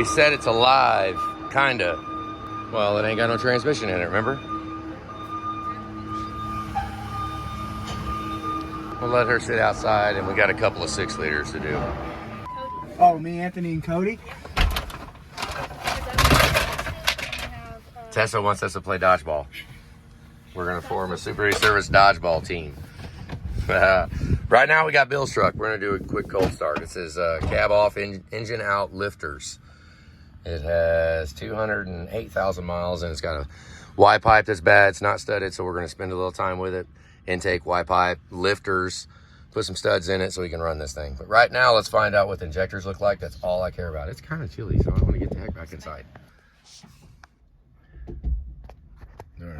we set it to live, kinda. Well, it ain't got no transmission in it, remember? We'll let her sit outside, and we got a couple of 6 liters to do. Oh, me, Anthony, and Cody? Tessa wants us to play dodgeball. We're gonna form a Super 8 Service dodgeball team. Right now we got Bill's truck. We're gonna do a quick cold start. It says cab off, engine out, lifters. It has 208,000 miles, and it's got a Y pipe that's bad. It's not studded, so we're gonna spend a little time with it. Intake, Y pipe, lifters, put some studs in it so we can run this thing. But right now, let's find out what the injectors look like. That's all I care about. It's kind of chilly, so I want to get the heck back inside.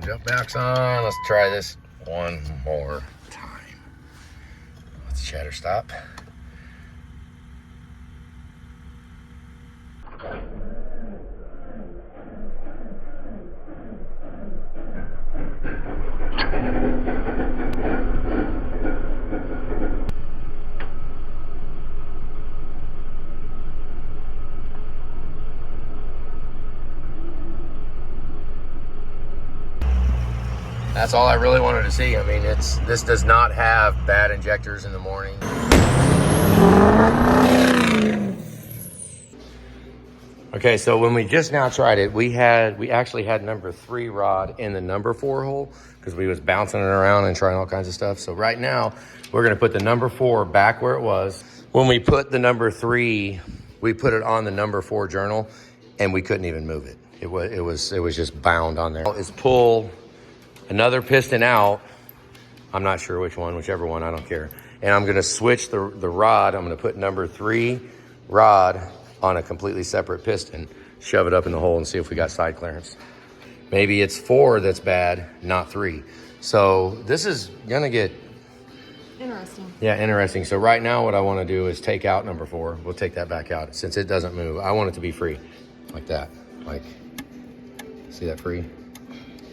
Jump backs on. Let's try this one more time. Let's chatter stop. That's all I really wanted to see. I mean, this does not have bad injectors in the morning. Okay, so when we just now tried it, we actually had number 3 rod in the number 4 hole because we was bouncing it around and trying all kinds of stuff. So right now, we're gonna put the number 4 back where it was. When we put the number 3, we put it on the number 4 journal, and we couldn't even move it. It was just bound on there. It's pull another piston out. I'm not sure which one, whichever one, I don't care. And I'm gonna switch the rod. I'm gonna put number 3 rod on a completely separate piston, shove it up in the hole and see if we got side clearance. Maybe it's 4 that's bad, not 3. So this is gonna get interesting. Yeah, interesting. So right now what I wanna do is take out number 4. We'll take that back out. Since it doesn't move, I want it to be free, like that. Like, see that free?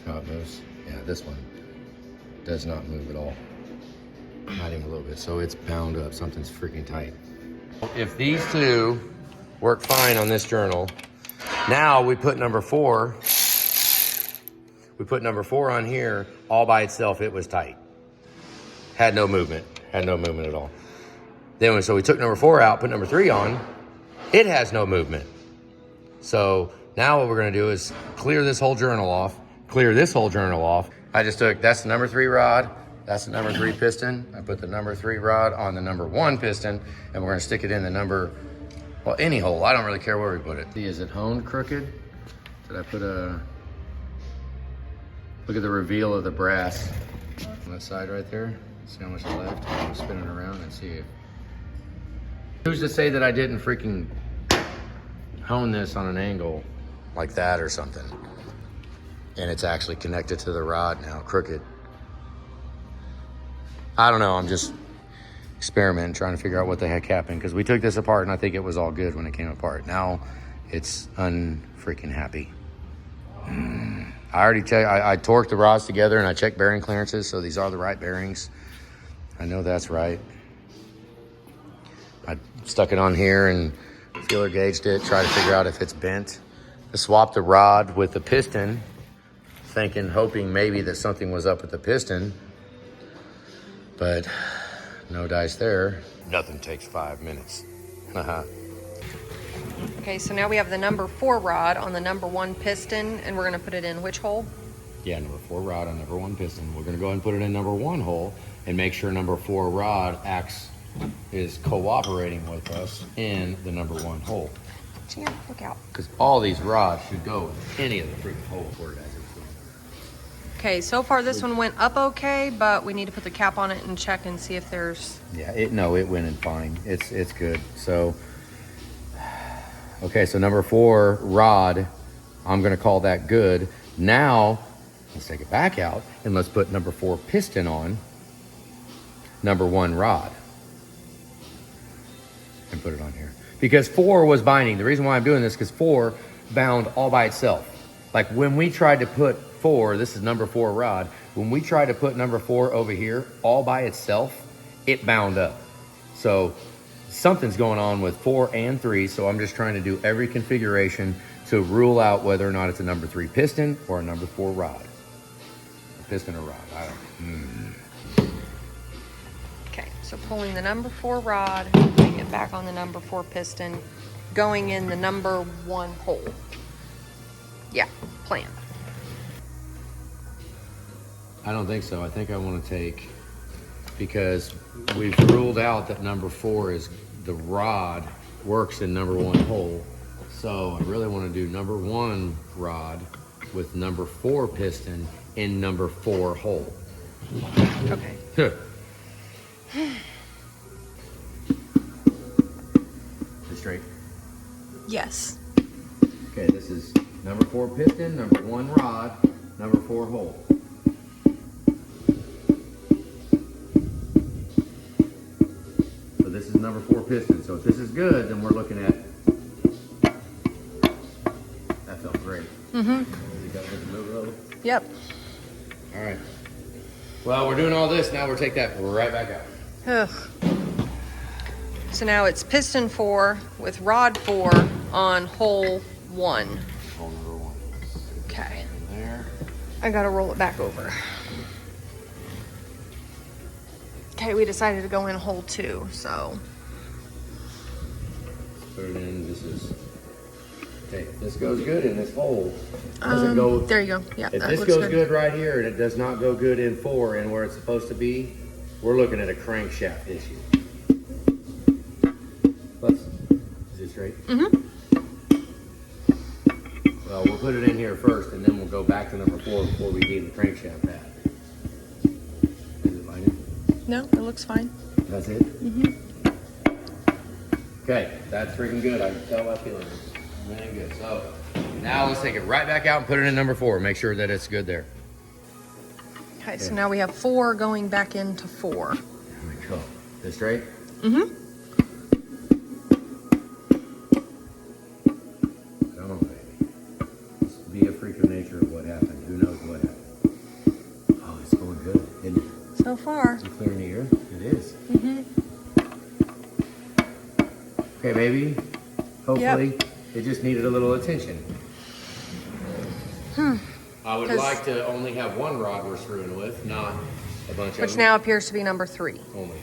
How it moves? Yeah, this one does not move at all. Not even a little bit. So it's bound up. Something's freaking tight. If these two work fine on this journal, now we put number 4. We put number 4 on here all by itself. It was tight. Had no movement. Had no movement at all. Then so we took number 4 out, put number 3 on. It has no movement. So now what we're going to do is clear this whole journal off. Clear this whole journal off. I just took, that's the number 3 rod, that's the number 3 piston. I put the number 3 rod on the number 1 piston, and we're gonna stick it in the number, well, any hole. I don't really care where we put it. Is it honed crooked? Did I put a, look at the reveal of the brass on that side right there. See how much is left? I'm gonna spin it around and see if, who's to say that I didn't freaking hone this on an angle like that or something? And it's actually connected to the rod now, crooked. I don't know, I'm just experimenting, trying to figure out what the heck happened, because we took this apart and I think it was all good when it came apart. Now it's unfreaking happy. I already checked, I torqued the rods together and I checked bearing clearances, so these are the right bearings. I know that's right. I stuck it on here and feeler gauged it, tried to figure out if it's bent. I swapped the rod with the piston, hoping maybe that something was up with the piston, but no dice there. Nothing takes 5 minutes. Okay, so now we have the number 4 rod on the number 1 piston, and we're gonna put it in which hole? Yeah, number 4 rod on number 1 piston. We're gonna go ahead and put it in number 1 hole and make sure number 4 rod is cooperating with us in the number 1 hole. Here, look out. Because all these rods should go in any of the freaking holes where it has. Okay, so far this one went up okay, but we need to put the cap on it and check and see if there's... Yeah, it went in fine. It's good. So, okay, so number 4 rod, I'm gonna call that good. Now, let's take it back out and let's put number 4 piston on number 1 rod and put it on here. Because 4 was binding. The reason why I'm doing this, because 4 bound all by itself. Like when we tried to put 4, this is number 4 rod. When we tried to put number 4 over here all by itself, it bound up. So something's going on with 4 and 3, so I'm just trying to do every configuration to rule out whether or not it's a number 3 piston or a number 4 rod. A piston or rod, I don't. Okay, so pulling the number 4 rod, putting it back on the number 4 piston, going in the number 1 hole. Yeah, plan. I don't think so. I think I want to take, because we've ruled out that number 4 is the rod works in number 1 hole. So I really want to do number 1 rod with number 4 piston in number 4 hole. Okay. Is it straight? Yes. Okay, this is number 4 piston, number 1 rod, number 4 hole. So this is number 4 piston. So if this is good, then we're looking at, that felt great. Mm-hmm. You got to move it over. Yep. All right. Well, we're doing all this. Now we'll take that right back out. Ugh. So now it's piston 4 with rod 4 on hole 1. Hole number 1. Okay. In there. I gotta roll it back over. Okay, we decided to go in hole 2, so. Put it in. This is. Okay, if this goes good in this hole, does it go? There you go. Yeah, If that this looks goes good right here and it does not go good in 4 and where it's supposed to be, we're looking at a crankshaft issue. Is it straight? Mm-hmm. Well, we'll put it in here first and then we'll go back to number 4 before we leave the crankshaft pad. Is it lighting? No, it looks fine. That's it? Mm-hmm. Okay, that's freaking good. I can tell by feeling it. Man, good. So now let's take it right back out and put it in number 4. Make sure that it's good there. Okay, so now we have 4 going back into 4. There we go. This straight? Mm-hmm. Come on, baby. Just be a freak of nature of what happened. Who knows what happened? Oh, it's going good, isn't it? So far. You clearing the air? It is. Mm-hmm. Okay, baby. Hopefully, it just needed a little attention. I would 'Cause- like to only have 1 rod we're screwing with, not a bunch of Which them. now appears to be number 3. Only.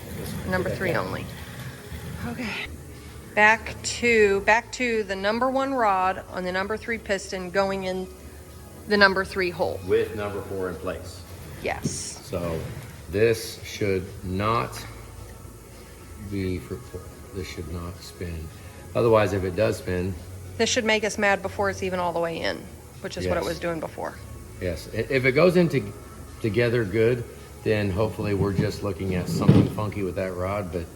Number 3 only. Okay. Back to the number 1 rod on the number 3 piston going in the number 3 hole. With number 4 in place. Yes. So this should not be fruitful. This should not spin. Otherwise, if it does spin, This should make us mad before it's even all the way in, which is what it Yes. was doing before. yes. If it goes into together good, then hopefully we're just looking at something funky with that rod. But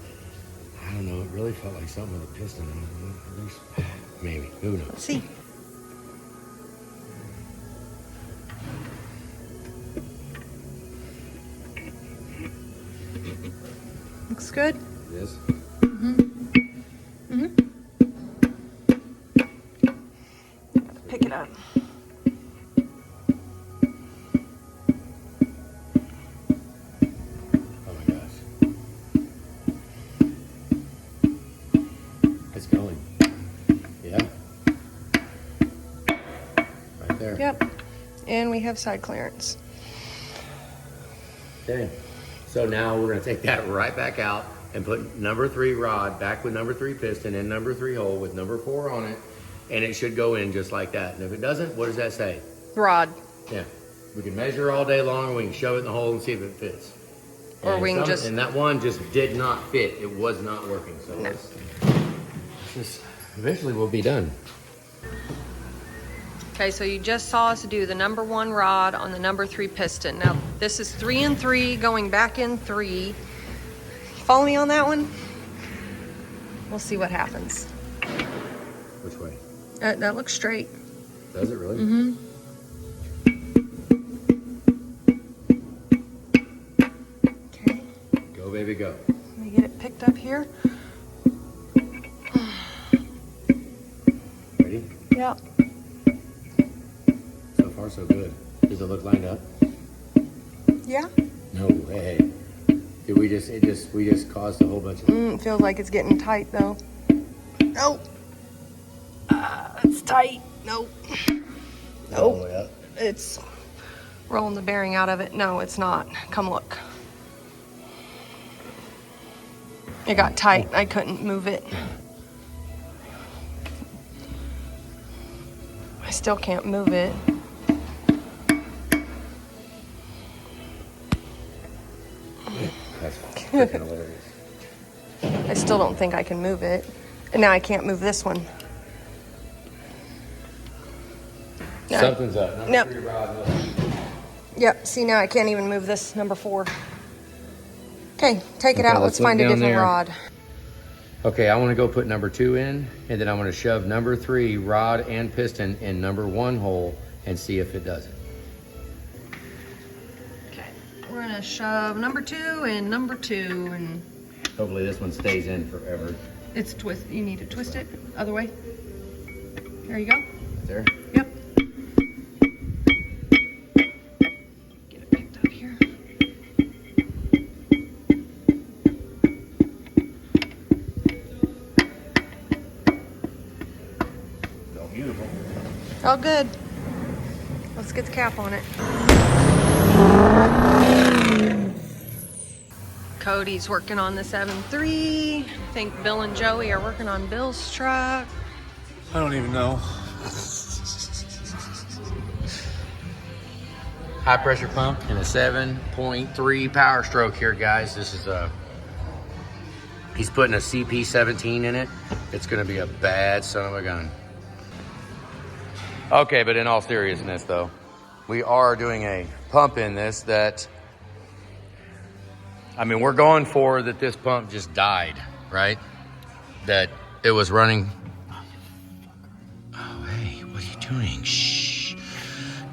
I don't know. It really felt like something with a piston. Maybe. Who knows? Let's see. Looks good. It is. Pick it up. Oh my gosh. It's going. Yeah. Right there. Yep. And we have side clearance. Okay. So now we're going to take that right back out and put number 3 rod back with number 3 piston in number 3 hole with number 4 on it. And it should go in just like that. And if it doesn't, what does that say? Rod. Yeah. We can measure all day long and we can shove it in the hole and see if it fits. Or And we can just- And that one just did not fit. It was not working. So No. let's just, eventually we'll be done. Okay, so you just saw us do the number 1 rod on the number 3 piston. Now, this is 3 and 3 going back in 3. Follow me on that one? We'll see what happens. Which way? That looks straight. Does it really? Mm-hmm. Okay, Go, baby, go. let me get it picked up here. Ready? Yep. So far, so good. Does it look lined up? Yeah. No way. Did we just caused a whole bunch of... It feels like it's getting tight though. Nope. It's tight. Nope. All the way up. It's rolling the bearing out of it. No, it's not. Come look. It got tight. I couldn't move it. I still can't move it. That's freaking hilarious. I still don't think I can move it. And now I can't move this one. No. Something's up. Number Nope. 3 rod. Yep, see now I can't even move this number 4. Okay, take it Okay, out. let's Let's find a look down different there. rod. Okay, I want to go put number 2 in, and then I'm going to shove number 3 rod and piston in number 1 hole and see if it does it. Okay, we're gonna shove number 2 and number 2, and Hopefully this one stays in forever. it's twist. You need to twist it other way. There you go. There. Yep. Get it picked up here. Oh, beautiful. Oh, good. Let's get the cap on it. Cody's working on the 7.3. I think Bill and Joey are working on Bill's truck. I don't even know. High pressure pump and a 7.3 power stroke here, guys. This is he's putting a CP17 in it. It's gonna be a bad son of a gun. Okay, but in all seriousness though, we are doing a pump in this that, I mean, we're going for that this pump just died, right? That it was running. Oh, hey, what are you doing? Shh.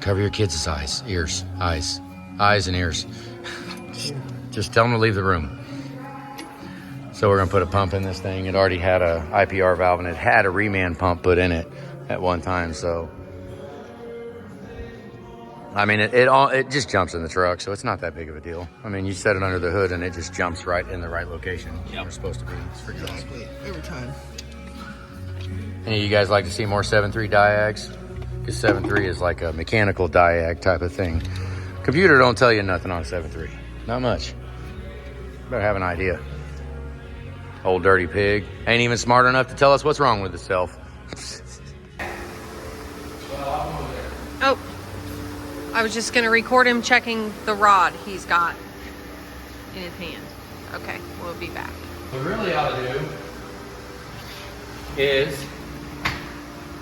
Cover your kids' eyes, ears, eyes and ears. Just tell them to leave the room. So we're gonna put a pump in this thing. It already had a IPR valve and it had a reman pump put in it at one time. So, I mean, it just jumps in the truck, so it's not that big of a deal. I mean, you set it under the hood and it just jumps right in the right location where it's supposed to be. It's freaking awesome. Every time. Any of you guys like to see more 7.3 diags? Because 7.3 is like a mechanical diag type of thing. Computer don't tell you nothing on a 7.3. Not much. Better have an idea. Old dirty pig. Ain't even smart enough to tell us what's wrong with itself. Oh, I was just gonna record him checking the rod he's got in his hand. Okay, we'll be back. What we really ought to do is,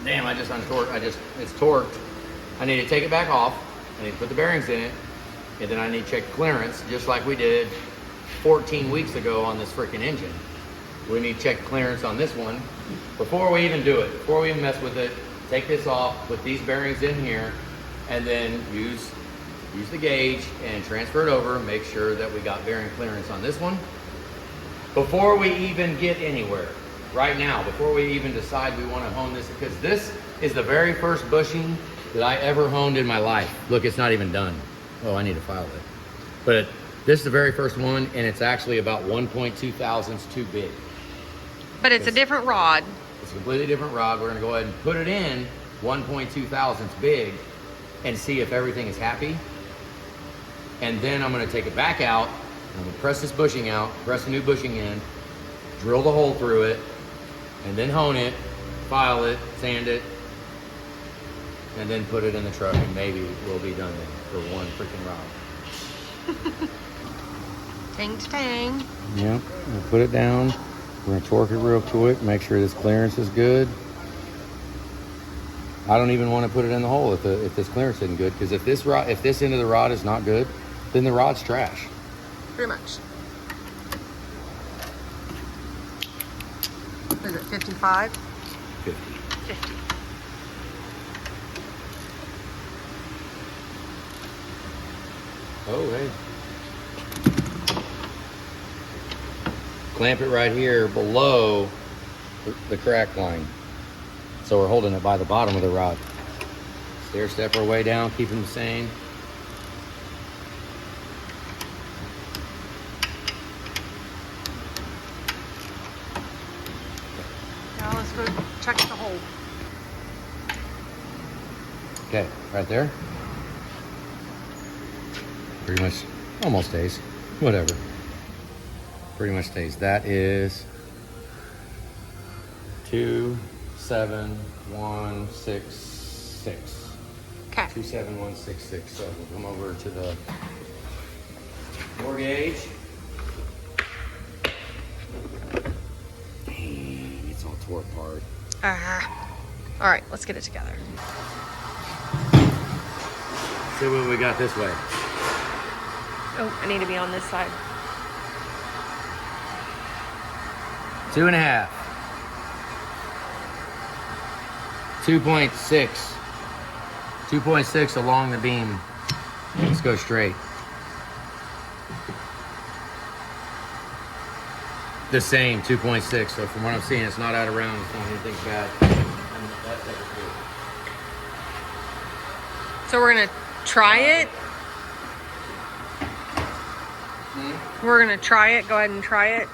damn, I just untorqued, it's torqued. I need to take it back off. I need to put the bearings in it. And then I need to check clearance, just like we did 14 weeks ago on this freaking engine. We need to check clearance on this one before we even do it, before we even mess with it. Take this off, put these bearings in here, and then use the gauge and transfer it over. Make sure that we got bearing clearance on this one before we even get anywhere. Right now, before we even decide we want to hone this, because this is the very first bushing that I ever honed in my life. Look, it's not even done. Oh, I need to file it. But this is the very first one, and it's actually about 1.2 thousandths too big. But it's a different rod. It's a completely different rod. We're gonna go ahead and put it in 1.2 thousandths big and see if everything is happy. And then I'm gonna take it back out, I'm gonna press this bushing out, press a new bushing in, drill the hole through it, and then hone it, file it, sand it, and then put it in the truck, and maybe we'll be done then for one freaking rod. Tang to tang. Yep, we'll put it down. We're gonna torque it real quick, make sure this clearance is good. I don't even want to put it in the hole if this clearance isn't good, because if this end of the rod is not good, then the rod's trash. Pretty much. Is it 55? 50. 50. Oh, hey. Clamp it right here below the crack line. So we're holding it by the bottom of the rod. Stair step our way down, keep them the same. Now let's go check the hole. Okay, right there. Pretty much almost stays. Whatever. Pretty much stays. That is 27166. Okay. 27166. So we'll come over to the bore gauge. Dang, it's all tore apart. All right, let's get it together. See what we got this way. Oh, I need to be on this side. 2.5. 2.6. 2.6 along the beam. Let's go straight. The same, 2.6. So from what I'm seeing, it's not out of round. It's not anything bad. That's good. So we're gonna try it. We're gonna try it. Go ahead and try it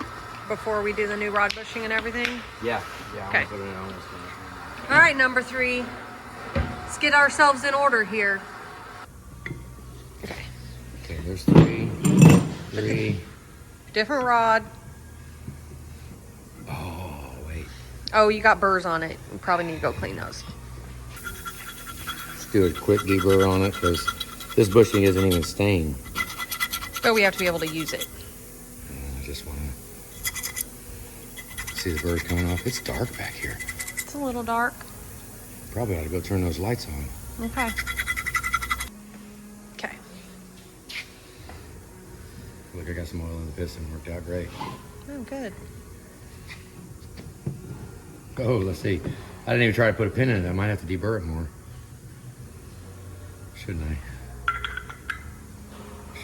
before we do the new rod bushing and everything. Yeah. Okay. I'm gonna put it on this one. All right, number 3. Let's get ourselves in order here. Okay. Okay, there's 3. 3. Different rod. Oh, wait. Oh, you got burrs on it. You probably need to go clean those. Let's do a quick deburr on it because this bushing isn't even stained. But we have to be able to use it. I just want to see the burrs coming off. It's dark back here. It's a little dark. Probably ought to go turn those lights on. Okay. Okay. Look, I got some oil in the piston. Worked out great. Oh, good. Oh, let's see. I didn't even try to put a pin in it. I might have to deburr it more. Shouldn't I?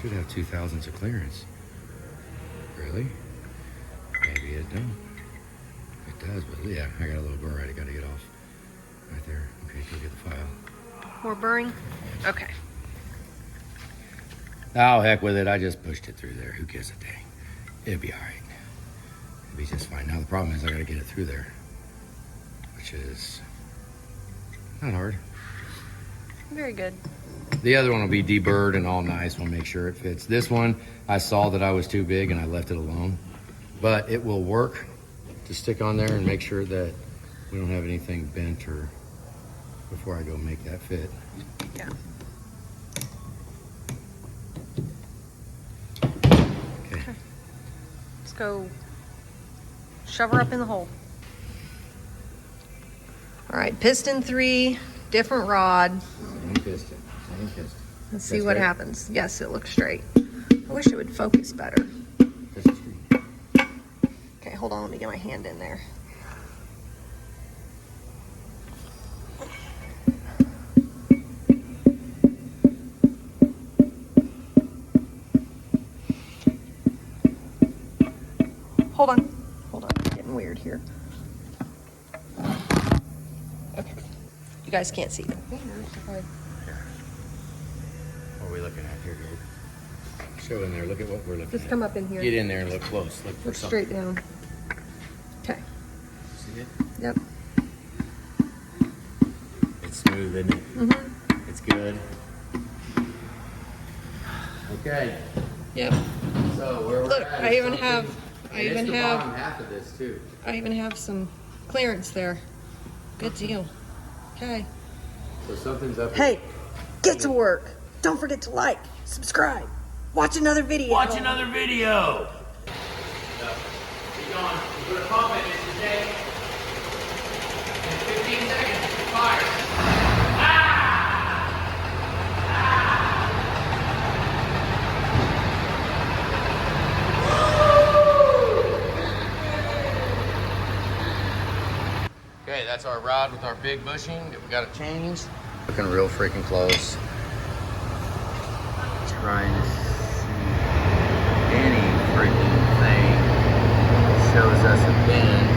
Should have 2,000s of clearance. Really? Maybe it don't. It does, but yeah, I got a little burr I got to get off. Right there. Okay, go get the file. More burring? Okay. Oh, heck with it. I just pushed it through there. Who gives a dang? It'd be all right. It'd be just fine. Now the problem is I got to get it through there, which is not hard. Very good. The other one will be deburred and all nice. We'll make sure it fits. This one, I saw that I was too big and I left it alone. But it will work to stick on there and make sure that we don't have anything bent or before I go make that fit. Yeah. Okay. Let's go shove her up in the hole. All right, piston 3, different rod. Same piston. Same piston. Let's see That's what right. happens. Yes, it looks straight. I wish it would focus better. This is straight. Okay, hold on. Let me get my hand in there. Hold on. Hold on. It's getting weird here. Okay. You guys can't see. What are we looking at here, dude? Show in there. Look at what we're looking Just at. come up in here. Get in there and look close. Look for Look something. straight down. Okay. See it? Yep. It's smooth, isn't it? Mm-hmm. It's good. Okay. Yep. So where we're Look, at I is even something- have- I and it's even the have- bottom half of this too. I even have some clearance there. Good deal. Okay. So something's up. Hey, get to work. Don't forget to like, subscribe, watch another video. Watch another video. Keep going. Put a comment in today. In 15 seconds, fire. Okay, that's our rod with our big bushing that we got to change. Looking real freaking close. Trying to see any freaking thing that shows us a bend.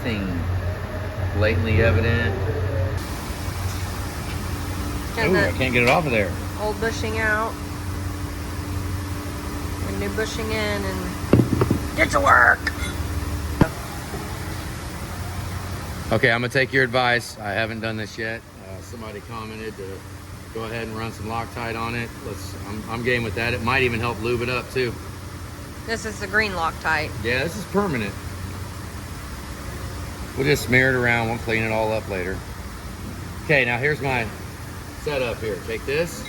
nothing blatantly evident. And Ooh, I the can't get it off of there. old bushing out. And new bushing in and get to work. Okay, I'm gonna take your advice. I haven't done this yet. Somebody commented to go ahead and run some Loctite on it. I'm game with that. It might even help lube it up too. This is the green Loctite. Yeah, this is permanent. We'll just smear it around. We'll clean it all up later. Okay, now here's my setup here. Take this,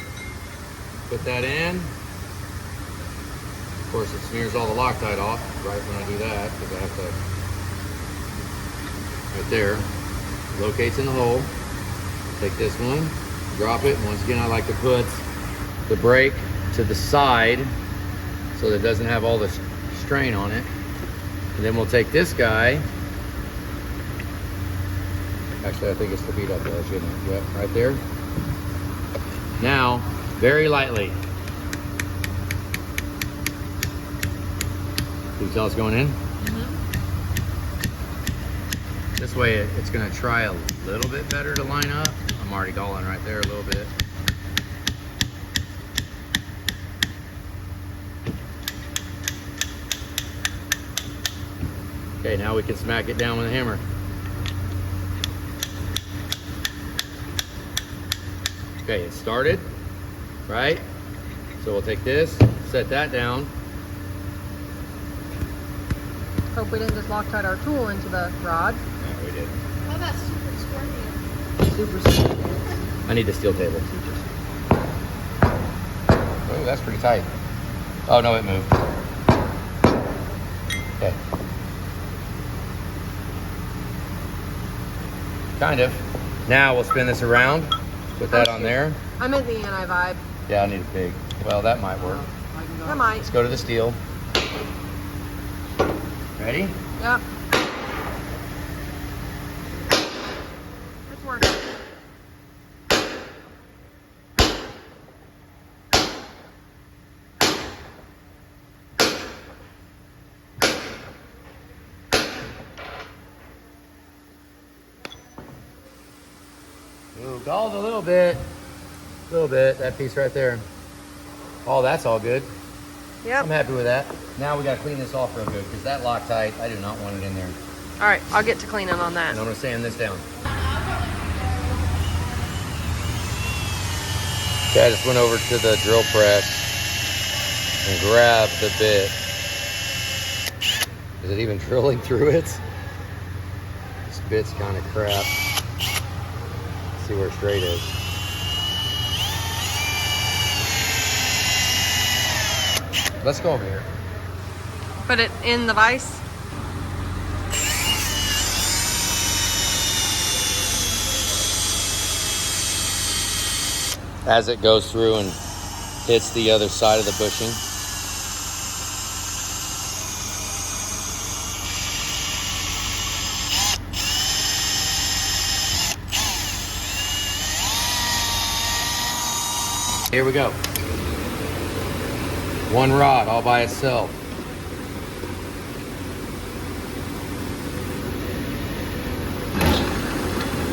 put that in. Of course, it smears all the Loctite off right when I do that, because I have to, right there, locates in the hole. Take this one, drop it. And once again, I like to put the brake to the side so that it doesn't have all the strain on it. And then we'll take this guy. Actually, I think it's the feet up there, shouldn't it? Yep, right there. Now, very lightly. Can you tell it's going in? Mm-hmm. This way, it's gonna try a little bit better to line up. I'm already galling right there a little bit. Okay, now we can smack it down with a hammer. Okay, it started, right? So we'll take this, set that down. Hope we didn't just Loctite our tool into the rod. No, we did. How about Super Scorpion? Super smooth. I need the steel table. Oh, that's pretty tight. Oh, no, it moved. Okay. Kind of. Now we'll spin this around. Put that on there. I meant the anti-vibe. Yeah, I need a pig. Well, that might work. That might. Let's go to the steel. Ready? Yep. It's working. Ooh, galled a little bit. A little bit. That piece right there. Oh, that's all good. Yep. I'm happy with that. Now we got to clean this off real good because that Loctite, I do not want it in there. All right, I'll get to cleaning on that. And I'm going to sand this down. Okay, I just went over to the drill press and grabbed the bit. Is it even drilling through it? This bit's kind of crap. Let's see where straight is. Let's go over here. Put it in the vise. As it goes through and hits the other side of the bushing. Here we go. One rod all by itself.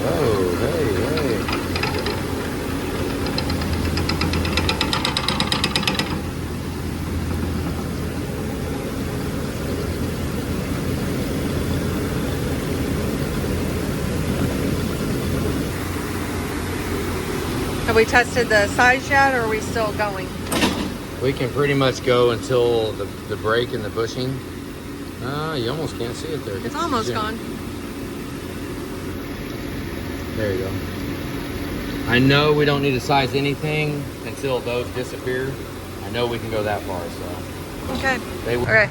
Whoa, hey, hey. Have we tested the size yet, or are we still going? We can pretty much go until the brake and the bushing. You almost can't see it there. It's almost gone. There you go. I know we don't need to size anything until those disappear. I know we can go that far, so. Okay. Okay.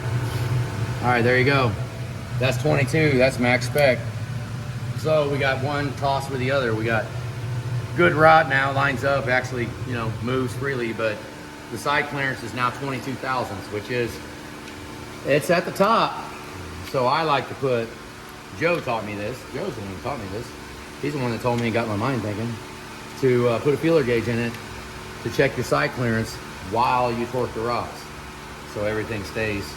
All right, there you go. That's 22, that's max spec. So we got one toss with the other. We got good rod now, lines up, actually, you know, moves freely, but the side clearance is now 22 thousandths, which is, it's at the top. So I like to put, Joe taught me this. Joe's the one who taught me this. He's the one that told me and got my mind thinking to put a feeler gauge in it to check your side clearance while you torque the rods. So everything stays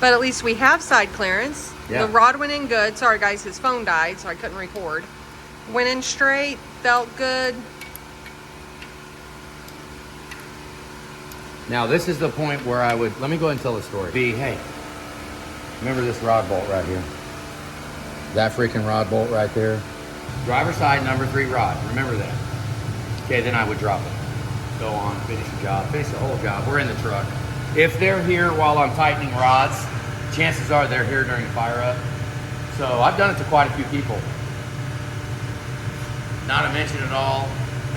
But at least we have side clearance. Yeah. The rod went in good. Sorry guys, his phone died, so I couldn't record. Went in straight, felt good. Now this is the point where I would, let me go ahead and tell the story. Hey, remember this rod bolt right here? That freaking rod bolt right there? Driver side number 3 rod, remember that. Okay, then I would drop it. Go on, finish the job, finish the whole job. We're in the truck. If they're here while I'm tightening rods, chances are they're here during the fire up. So I've done it to quite a few people. Not to mention it all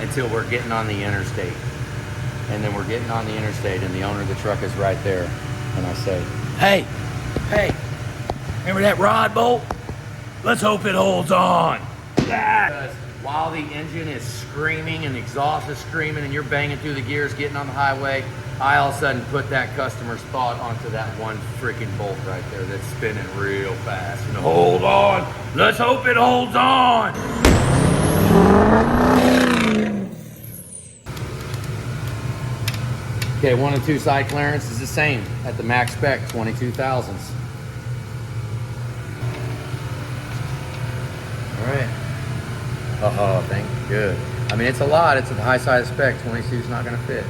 until we're getting on the interstate. And then we're getting on the interstate and the owner of the truck is right there. And I say, hey, remember that rod bolt? Let's hope it holds on. Because while the engine is screaming and the exhaust is screaming and you're banging through the gears, getting on the highway, I all of a sudden put that customer's thought onto that one freaking bolt right there that's spinning real fast. And hold on, let's hope it holds on. Okay, 1 and 2 side clearance is the same at the max spec, 22,000s. All right. Oh, thank you. Good. I mean, it's a lot. It's at the high side of spec. 22 is not going to fit.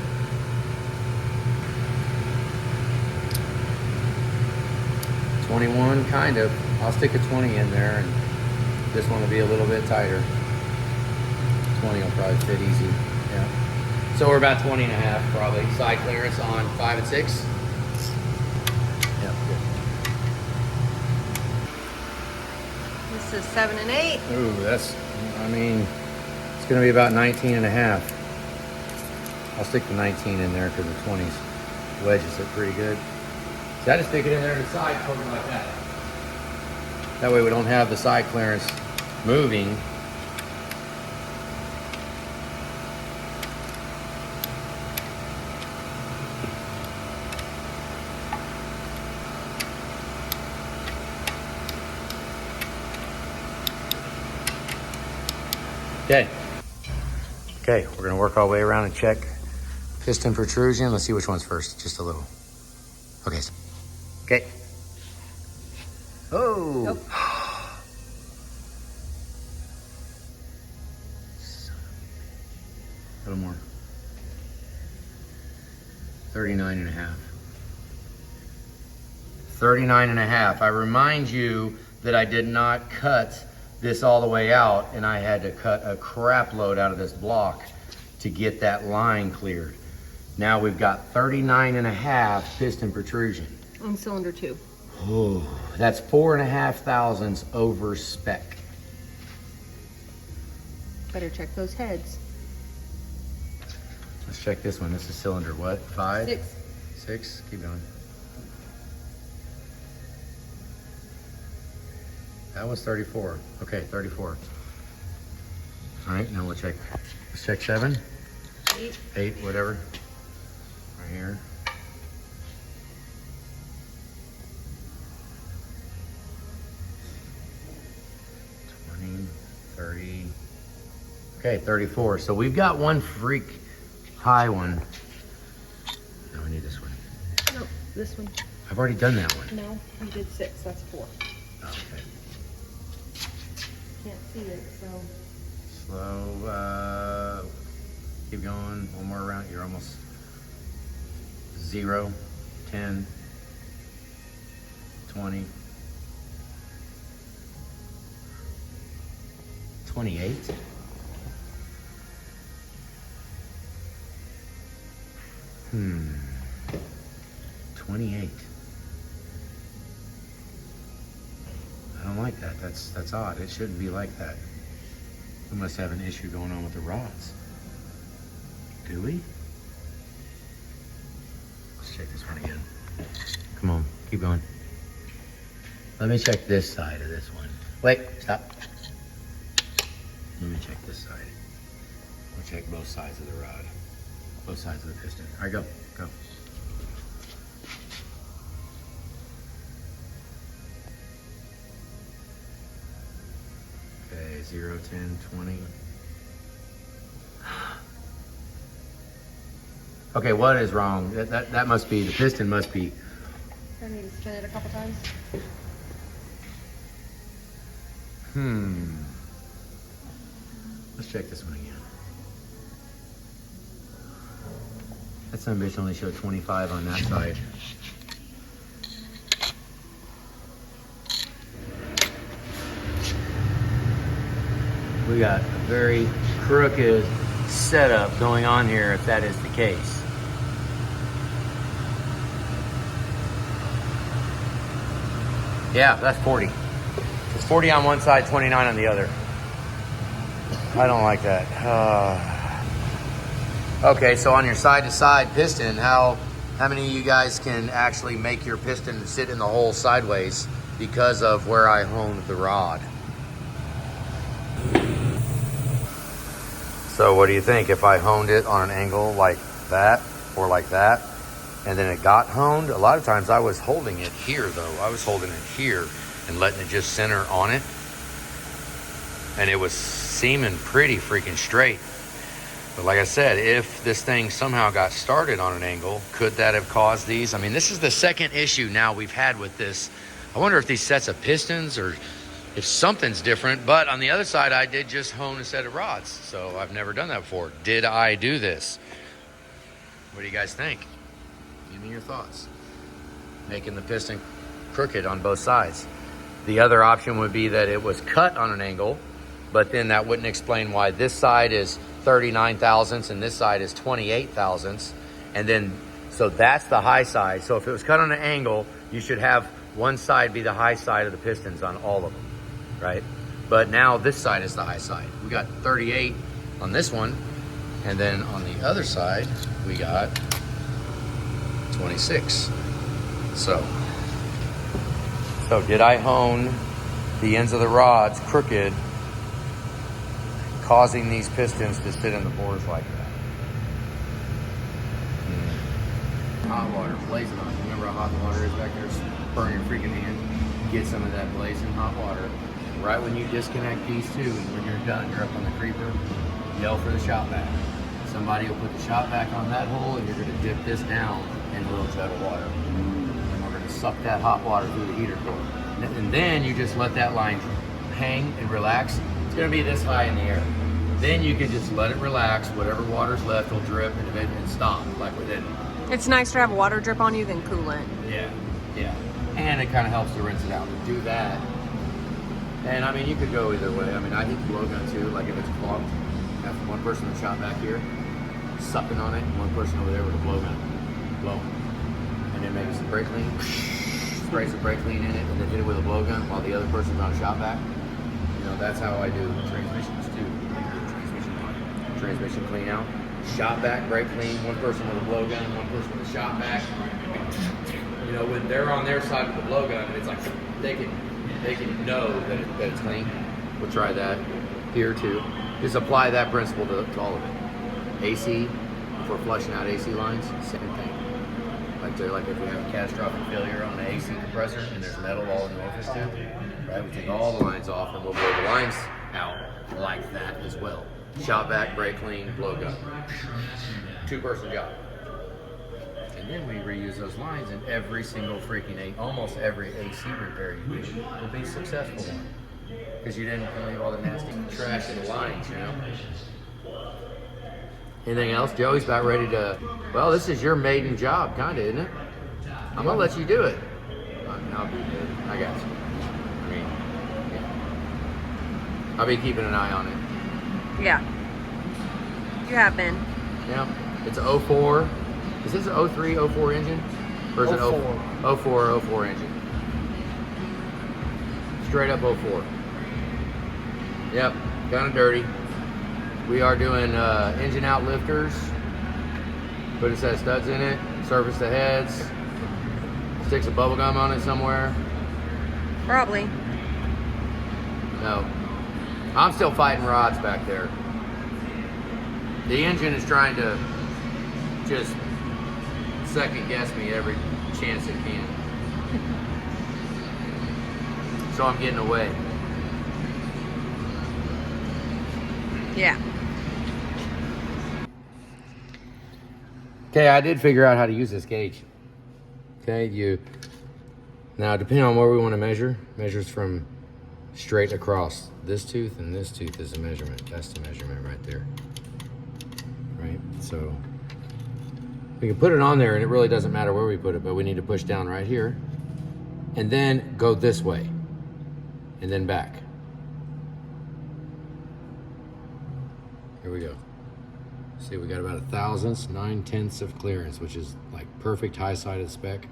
$21, kind of. I'll stick a 20 in there, and this one will be a little bit tighter. 20 will probably fit easy. Yeah. So we're about 20 and a half, probably. Side clearance on 5 and 6. Yep, good. This is 7 and 8. Ooh, that's, I mean, it's gonna be about 19 and a half. I'll stick the 19 in there because the 20s wedges it pretty good. See, I just stick it in there to the side, poke it like that. That way we don't have the side clearance moving. Okay, we're gonna work our way around and check piston protrusion. Let's see which one's first, just a little. Okay. Okay. Oh. Nope. A little more. 39 and a half. 39 and a half. I remind you that I did not cut this all the way out, and I had to cut a crap load out of this block to get that line cleared. Now we've got 39 and a half piston protrusion. On cylinder 2. Oh, that's 4.5 thousandths over spec. Better check those heads. Let's check this one. This is cylinder what? 5? 6. 6? Keep going. That was 34. Okay, 34. All right, now we'll check. Let's check 7. 8. 8, whatever. Right here. Okay, 34. So we've got one freak high one. No, we need this one. No, this one. I've already done that one. No, you did 6. That's 4. Okay. Can't see it, so. Slow. Keep going. One more round. You're almost 0, 10, 20, 28. Hmm. 28. I don't like that. That's odd. It shouldn't be like that. We must have an issue going on with the rods. Do we? Let's check this one again. Come on, keep going. Let me check this side of this one. Wait, stop. Let me check this side. We'll check both sides of the rod. Both sides of the piston. All right, go, go. Okay, 0, 10, 20. Okay, what is wrong? That must be, the piston must be I need to spin it a couple times. Let's check this one again. That son of a bitch only showed 25 on that side. We got a very crooked setup going on here if that is the case. Yeah, that's 40. It's 40 on one side, 29 on the other. I don't like that. Okay, so on your side-to-side piston, how many of you guys can actually make your piston sit in the hole sideways because of where I honed the rod? So what do you think if I honed it on an angle like that or like that, and then it got honed? A lot of times I was holding it here though. I was holding it here and letting it just center on it. And it was seeming pretty freaking straight. But like I said, if this thing somehow got started on an angle, could that have caused these? I mean, this is the second issue now we've had with this. I wonder if these sets of pistons or if something's different. But on the other side, I did just hone a set of rods. So I've never done that before. Did I do this? What do you guys think? Give me your thoughts. Making the piston crooked on both sides. The other option would be that it was cut on an angle, but then that wouldn't explain why this side is 39 thousandths and this side is 28 thousandths. And then, so that's the high side. So if it was cut on an angle, you should have one side be the high side of the pistons on all of them, right? But now this side is the high side. We got 38 on this one. And then on the other side, we got 26. So did I hone the ends of the rods crooked, causing these pistons to sit in the bores like that? Hot water, blazing hot. Remember how hot the water is back there? Burn your freaking hand. Get some of that blazing hot water. Right when you disconnect these two, and when you're done, you're up on the creeper, yell for the shop vac. Somebody will put the shop vac on that hole, and you're going to dip this down in a little jet of water. And we're going to suck that hot water through the heater core. And then you just let that line hang and relax. It's going to be this high in the air. Then you can just let it relax. Whatever water's left will drip and stop, like we did. It's nice to have water drip on you than coolant. Yeah, yeah. And it kind of helps to rinse it out. Do that. And I mean, you could go either way. I mean, I hit the blowgun too, like if it's clogged. Have one person in the shop back here sucking on it, and one person over there with a blowgun blowing. And then maybe some brake clean, spray some brake clean in it, and then hit it with a blowgun while the other person's on a shop vac. You know, that's how I do transmissions too. Transmission clean out, shop vac, brake clean, one person with a blowgun, one person with a shop vac. You know, when they're on their side with the blowgun, it's like they can know that it's clean. We'll try that here too. Just apply that principle to all of it. AC, if we're flushing out AC lines, same thing. Like if we have a catastrophic failure on the AC compressor and there's metal all in the orifice tube, right? We take all the lines off and we'll blow the lines out like that as well. Shop vac, brake clean, blowgun. Two-person job. And then we reuse those lines in every single freaking, almost every AC repair you do will be a successful one. Because you didn't leave all the nasty trash in the lines, you know? Anything else? Joey's about ready to, well, this is your maiden job, kind of, isn't it? I'm going to let you do it. I'll be good. I got you. I mean, yeah. I'll be keeping an eye on it. Yeah. You have been. Yeah. It's an 04. Is this an 03, 04 engine? Or is it 04, 04 engine? Straight up 04. Yep, kind of dirty. We are doing engine out lifters. Put a set of studs in it, service the heads, stick some bubble gum on it somewhere. Probably. No. I'm still fighting rods back there. The engine is trying to just second guess me every chance it can. So I'm getting away. Yeah. Okay, I did figure out how to use this gauge. Okay, you Now, depending on where we want to measure, measures from straight across. This tooth and this tooth is a measurement. That's the measurement right there. Right? So we can put it on there and it really doesn't matter where we put it, but we need to push down right here and then go this way and then back. Here we go. See, we got about 1/1000, 9/10 of clearance, which is like perfect high side of the spec.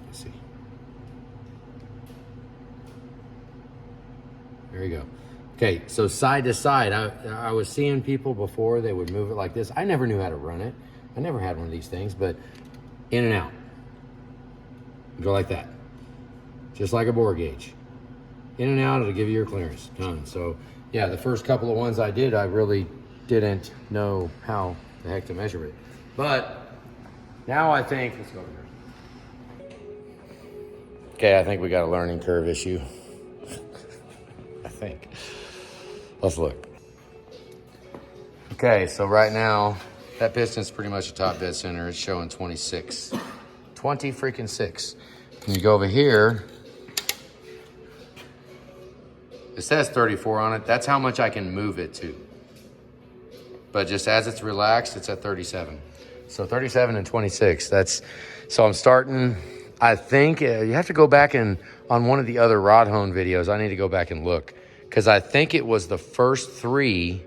Let's see. There you go. Okay, so side to side, I was seeing people before, they would move it like this. I never knew how to run it. I never had one of these things, but in and out. Go like that. Just like a bore gauge. In and out, it'll give you your clearance. Done. So yeah, the first couple of ones I did, I really didn't know how the heck to measure it. But now I think, let's go over here. Okay, I think we got a learning curve issue. I think. Let's look. Okay, so right now, that piston's pretty much a top dead center. It's showing 26. 20 freaking 6. And you go over here, it says 34 on it. That's how much I can move it to. But just as it's relaxed, it's at 37. So 37 and 26, so I'm starting, I think, you have to go back and, on one of the other rod hone videos, I need to go back and look. Because I think it was the first 3,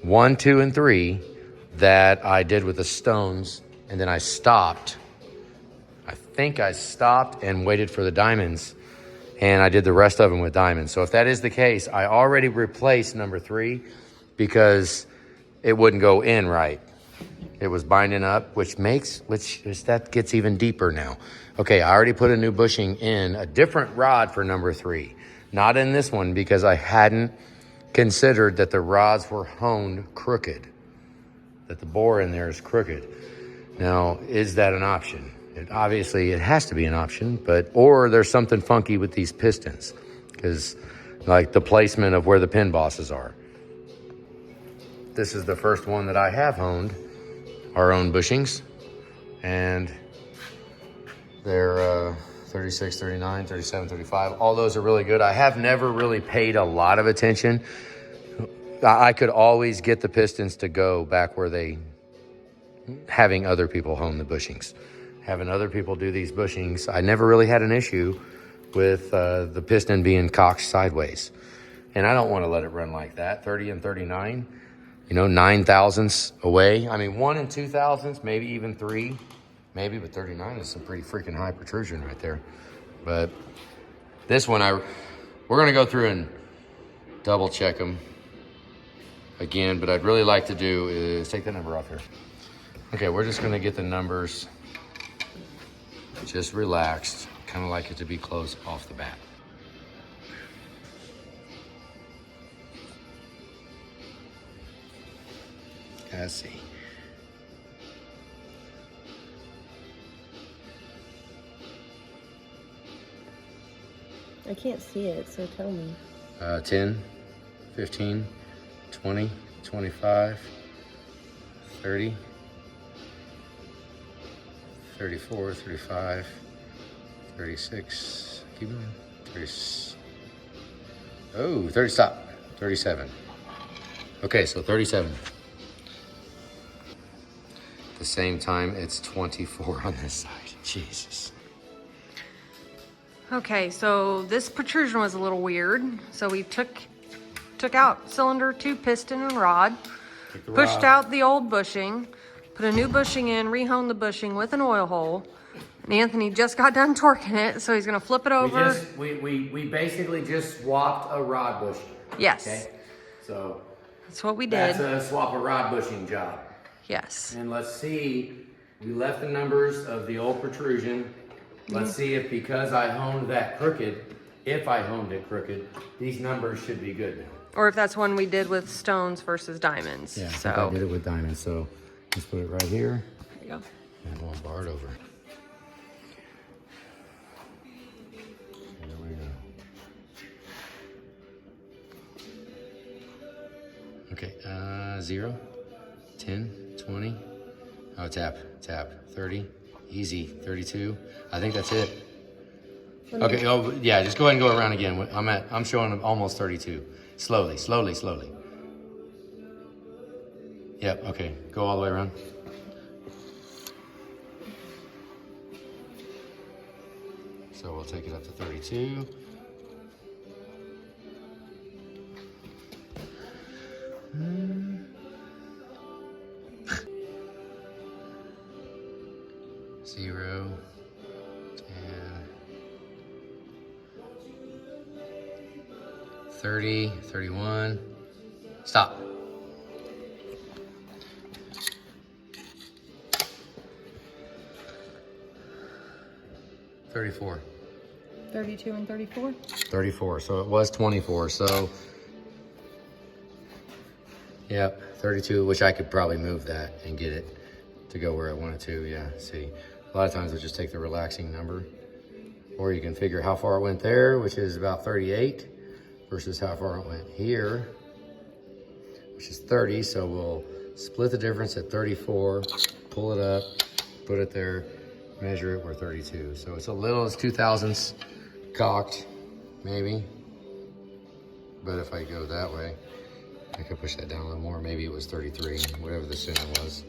1, 2, and 3, that I did with the stones, and then I stopped. I think I stopped and waited for the diamonds, and I did the rest of them with diamonds. So if that is the case, I already replaced number 3 because it wouldn't go in right. It was binding up, that gets even deeper now. Okay, I already put a new bushing in, a different rod for number 3. Not in this one because I hadn't considered that the rods were honed crooked, that the bore in there is crooked. Now, is that an option? Obviously, it has to be an option, or there's something funky with these pistons, because like the placement of where the pin bosses are. This is the first one that I have honed, our own bushings, and they're 36, 39, 37, 35. All those are really good. I have never really paid a lot of attention. I could always get the pistons to go back where having other people hone the bushings. Having other people do these bushings, I never really had an issue with the piston being cocked sideways. And I don't want to let it run like that. 30 and 39, 9/1000ths away. I mean, 1 and 2/1000ths, maybe even 3. Maybe, but 39 is some pretty freaking high protrusion right there. But this one, we're gonna go through and double check them again, but I'd really like to do is take the number off here. Okay, we're just gonna get the numbers just relaxed, kind of like it to be close off the bat. Let's see. I can't see it, so tell me. 10, 15, 20, 25, 30, 34, 35, 36, keep going, 30, stop, 37. Okay, so 37. At the same time, it's 24 on this side, Jesus. Okay, so this protrusion was a little weird. So we took out cylinder 2 piston and rod, pushed out the old bushing, put a new bushing in, rehoned the bushing with an oil hole. And Anthony just got done torquing it, so he's gonna flip it over. We basically just swapped a rod bushing. Yes. Okay, so That's what we did. that's a swap a rod bushing job. Yes. And let's see, we left the numbers of the old protrusion. Let's see if, because I honed that crooked, if I honed it crooked, these numbers should be good now. Or if that's one we did with stones versus diamonds. Yeah, I so think I did it with diamonds, so let's put it right here. There you go. And we'll bar it over. There we go. Okay, 0, 10, 20, oh, tap, 30, Easy, 32. I think that's it. Okay, oh, yeah, just go ahead and go around again. I'm showing almost 32. Slowly, slowly, slowly. Yep, okay, go all the way around. So we'll take it up to 32. Zero. 30, 31, stop. $34. 32 and 34? 34, so it was 24, so. Yep, 32, which I could probably move that and get it to go where I wanted to, yeah, see. A lot of times I'll just take the relaxing number. Or you can figure how far it went there, which is about 38. Versus how far it went here, which is 30. So we'll split the difference at 34, pull it up, put it there, measure it, we're 32. So it's a little, it's 2/1000ths cocked, maybe. But if I go that way, I could push that down a little more. Maybe it was 33, whatever the center was.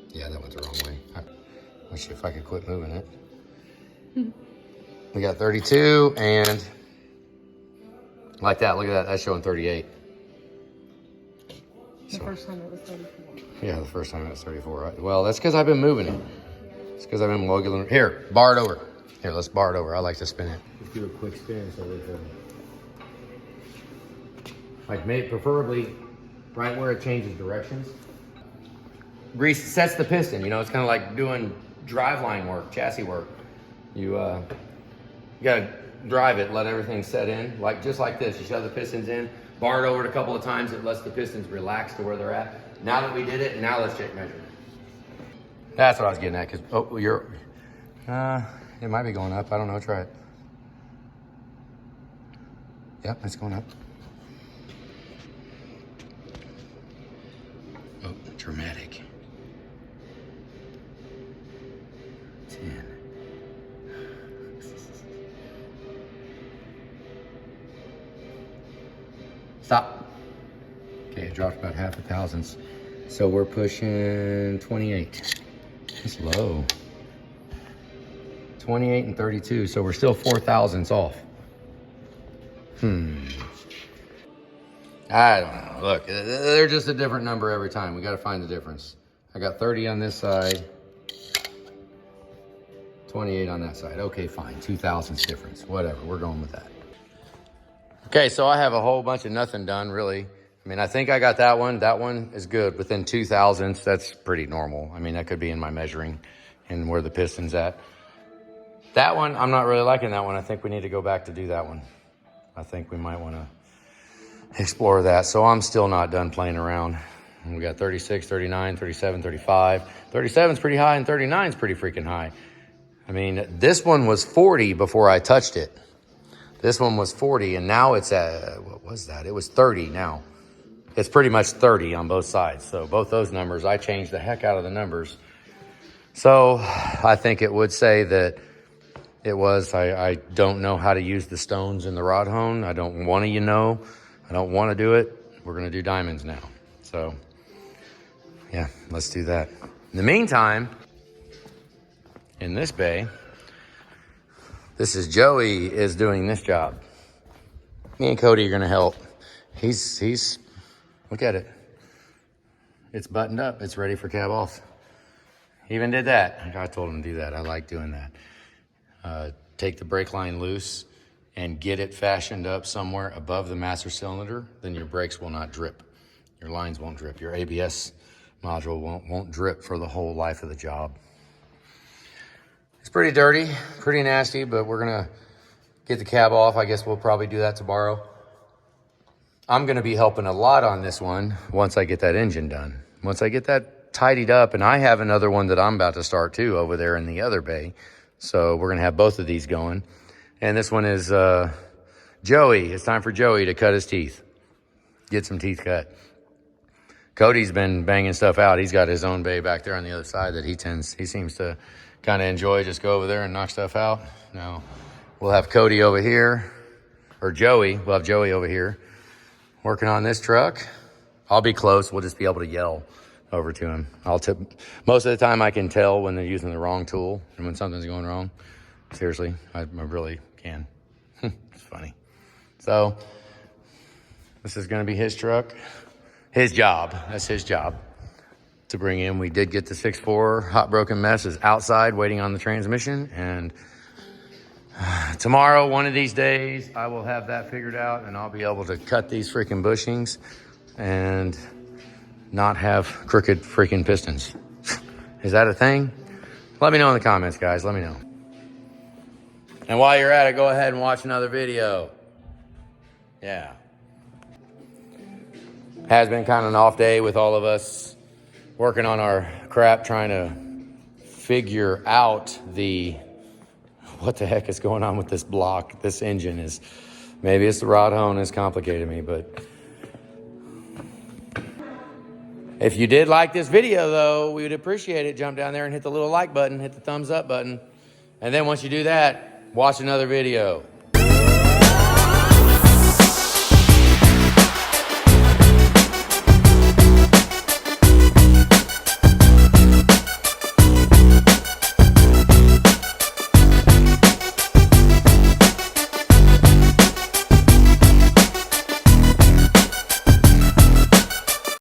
Yeah, that went the wrong way. I wish if I could quit moving it. We got 32 and like that, look at that, that's showing 38. The first time it was 34. Yeah, the first time it was 34. Right? Well, that's because I've been moving it. It's because I've been wiggling. Here, bar it over. Here, let's bar it over. I like to spin it. Let's do a quick spin so we can. Like, preferably right where it changes directions. Grease sets the piston. You know, it's kind of like doing driveline work, chassis work. You gotta drive it, let everything set in, just like this. You shove the pistons in, bar it over it a couple of times, it lets the pistons relax to where they're at. Now that we did it, now let's check measurement. That's what I was getting at, because, it might be going up, I don't know, try it. Yep, it's going up. Oh, dramatic. 10. Stop. Okay, it dropped about 0.5 So we're pushing 28. That's low. 28 and 32, so we're still 0.4 off. I don't know. Look, they're just a different number every time. We got to find the difference. I got 30 on this side, 28 on that side. Okay, fine. 0.2 difference. Whatever. We're going with that. Okay, so I have a whole bunch of nothing done, really. I mean, I think I got that one. That one is good. Within 0.2, that's pretty normal. I mean, that could be in my measuring and where the piston's at. That one, I'm not really liking that one. I think we need to go back to do that one. I think we might want to explore that. So I'm still not done playing around. We got 36, 39, 37, 35. 37's pretty high and 39's pretty freaking high. I mean, this one was 40 before I touched it. This one was 40 and now it's at, what was that? It was 30 now. It's pretty much 30 on both sides. So both those numbers, I changed the heck out of the numbers. So I think it would say that it was, I don't know how to use the stones in the rod hone. I don't want to, I don't want to do it. We're going to do diamonds now. So yeah, let's do that. In the meantime, in this bay, this is Joey is doing this job. Me and Cody are going to help. He's, look at it. It's buttoned up. It's ready for cab off. He even did that. I told him to do that. I like doing that. Take the brake line loose and get it fashioned up somewhere above the master cylinder. Then your brakes will not drip. Your lines won't drip. Your ABS module won't drip for the whole life of the job. It's pretty dirty, pretty nasty, but we're gonna get the cab off. I guess we'll probably do that tomorrow. I'm gonna be helping a lot on this one once I get that engine done. Once I get that tidied up, and I have another one that I'm about to start too over there in the other bay. So we're gonna have both of these going. And this one is Joey. It's time for Joey to cut his teeth. Get some teeth cut. Cody's been banging stuff out. He's got his own bay back there on the other side that he seems to kind of enjoy, just go over there and knock stuff out. Now, we'll have Cody over here, or Joey. We'll have Joey over here working on this truck. I'll be close. We'll just be able to yell over to him. Most of the time I can tell when they're using the wrong tool and when something's going wrong. Seriously, I really can. It's funny. So this is going to be his truck, his job. That's his job to bring in. We did get the 6.4 hot broken mess is outside waiting on the transmission, and tomorrow, one of these days, I will have that figured out and I'll be able to cut these freaking bushings and not have crooked freaking pistons. Is that a thing? Let me know in the comments, guys. Let me know. And while you're at it, go ahead and watch another video. Yeah. Has been kind of an off day with all of us working on our crap, trying to figure out what the heck is going on with this block. This engine is, maybe it's the rod hone has complicated me, but if you did like this video though, we would appreciate it. Jump down there and hit the little like button, hit the thumbs up button. And then once you do that, watch another video.